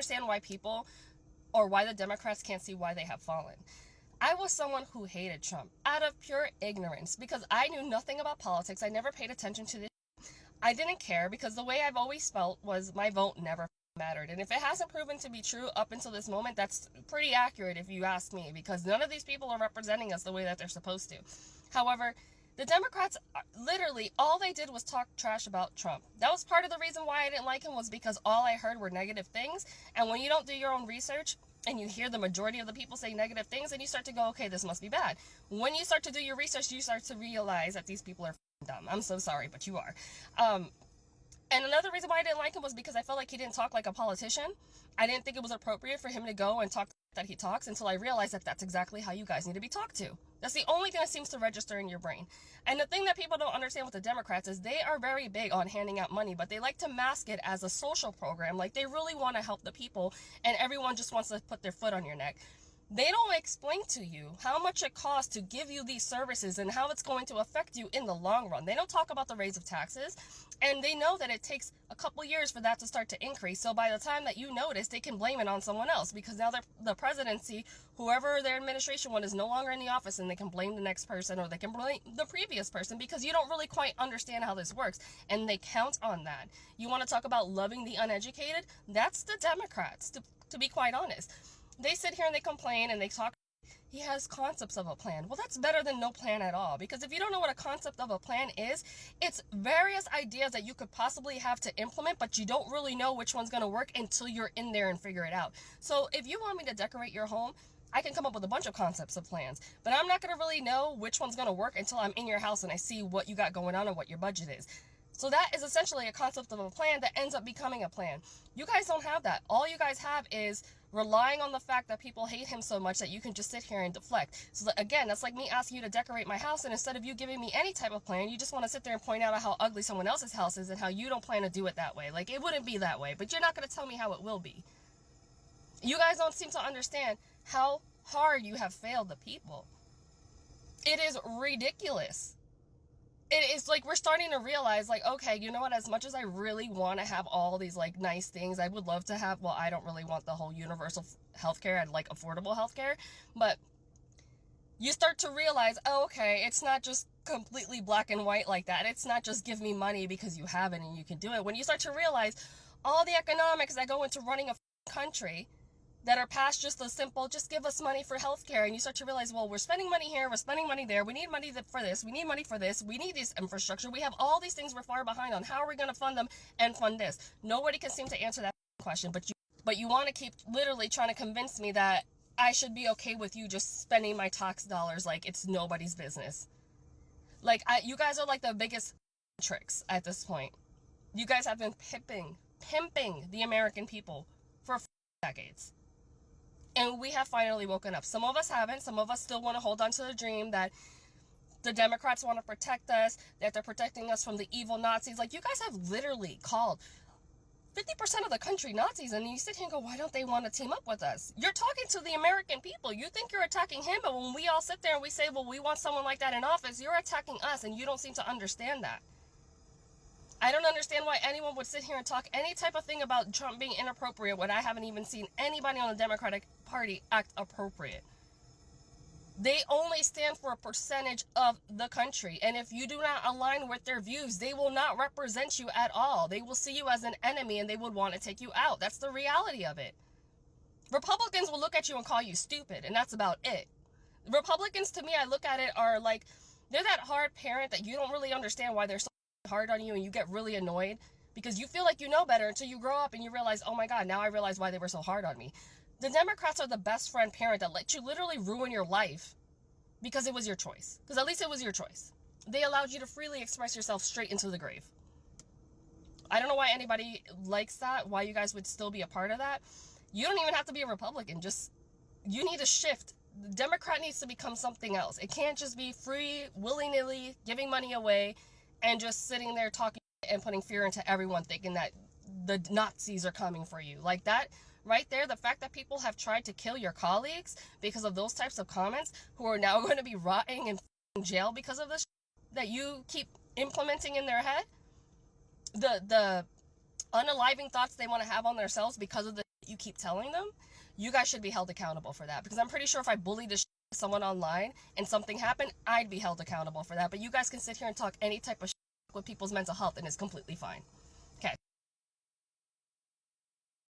understand why people, or why the Democrats can't see why they have fallen. I was someone who hated Trump out of pure ignorance because I knew nothing about politics. I never paid attention to this. I didn't care because the way I've always felt was my vote never mattered. And if it hasn't proven to be true up until this moment, that's pretty accurate if you ask me, because none of these people are representing us the way that they're supposed to. However, the Democrats, literally, all they did was talk trash about Trump. That was part of the reason why I didn't like him, was because all I heard were negative things. And when you don't do your own research, and you hear the majority of the people say negative things, and you start to go, okay, this must be bad. When you start to do your research, you start to realize that these people are dumb. I'm so sorry, but you are. And another reason why I didn't like him was because I felt like he didn't talk like a politician. I didn't think it was appropriate for him to go and talk that he talks, until I realized that that's exactly how you guys need to be talked to. That's the only thing that seems to register in your brain. And the thing that people don't understand with the Democrats is they are very big on handing out money, but they like to mask it as a social program. Like they really want to help the people, and everyone just wants to put their foot on your neck. They don't explain to you how much it costs to give you these services and how it's going to affect you in the long run. They don't talk about the raise of taxes, and they know that it takes a couple years for that to start to increase. So by the time that you notice, they can blame it on someone else, because now the presidency, whoever their administration one, is no longer in the office, and they can blame the next person, or they can blame the previous person, because you don't really quite understand how this works, and they count on that. You want to talk about loving the uneducated? That's the Democrats, to be quite honest. They sit here and they complain and they talk. He has concepts of a plan. Well, that's better than no plan at all. Because if you don't know what a concept of a plan is, it's various ideas that you could possibly have to implement, but you don't really know which one's going to work until you're in there and figure it out. So if you want me to decorate your home, I can come up with a bunch of concepts of plans, but I'm not going to really know which one's going to work until I'm in your house and I see what you got going on and what your budget is. So that is essentially a concept of a plan that ends up becoming a plan. You guys don't have that. All you guys have is relying on the fact that people hate him so much that you can just sit here and deflect. So again, that's like me asking you to decorate my house, and instead of you giving me any type of plan, you just want to sit there and point out how ugly someone else's house is and how you don't plan to do it that way. Like, it wouldn't be that way, but you're not going to tell me how it will be. You guys don't seem to understand how hard you have failed the people. It is ridiculous. It is like we're starting to realize, like, okay, you know what, as much as I really want to have all these like nice things, I would love to have, well, I don't really want the whole universal healthcare. I'd like affordable healthcare. But you start to realize, oh, okay, it's not just completely black and white like that. It's not just give me money because you have it and you can do it. When you start to realize all the economics that go into running a country that are past just the simple, just give us money for healthcare, and you start to realize, well, we're spending money here, we're spending money there, we need money for this, we need money for this, we need this infrastructure, we have all these things we're far behind on. How are we going to fund them and fund this? Nobody can seem to answer that question, but you want to keep literally trying to convince me that I should be okay with you just spending my tax dollars like it's nobody's business. Like, you guys are like the biggest tricks at this point. You guys have been pimping the American people for decades. And we have finally woken up. Some of us haven't. Some of us still want to hold on to the dream that the Democrats want to protect us, that they're protecting us from the evil Nazis. Like, you guys have literally called 50% of the country Nazis, and you sit here and go, why don't they want to team up with us? You're talking to the American people. You think you're attacking him, but when we all sit there and we say, well, we want someone like that in office, you're attacking us, and you don't seem to understand that. I don't understand why anyone would sit here and talk any type of thing about Trump being inappropriate when I haven't even seen anybody on the Democratic Party act appropriate. They only stand for a percentage of the country, and if you do not align with their views, they will not represent you at all. They will see you as an enemy, and they would want to take you out. That's the reality of it. Republicans will look at you and call you stupid, and that's about it. Republicans, to me, I look at it, are like, they're that hard parent that you don't really understand why they're so hard on you, and you get really annoyed because you feel like you know better until you grow up and you realize, oh my God, now I realize why they were so hard on me. The Democrats are the best friend parent that let you literally ruin your life because it was your choice. Because at least it was your choice. They allowed you to freely express yourself straight into the grave. I don't know why anybody likes that, why you guys would still be a part of that. You don't even have to be a Republican. Just, you need to shift. The Democrat needs to become something else. It can't just be free, willy-nilly, giving money away, and just sitting there talking and putting fear into everyone, thinking that the Nazis are coming for you. Like that right there, the fact that people have tried to kill your colleagues because of those types of comments, who are now going to be rotting in jail because of this that you keep implementing in their head. The unaliving thoughts they want to have on themselves because of the you keep telling them, you guys should be held accountable for that. Because I'm pretty sure if I bullied the someone online and something happened, I'd be held accountable for that. But you guys can sit here and talk any type of with people's mental health and it's completely fine.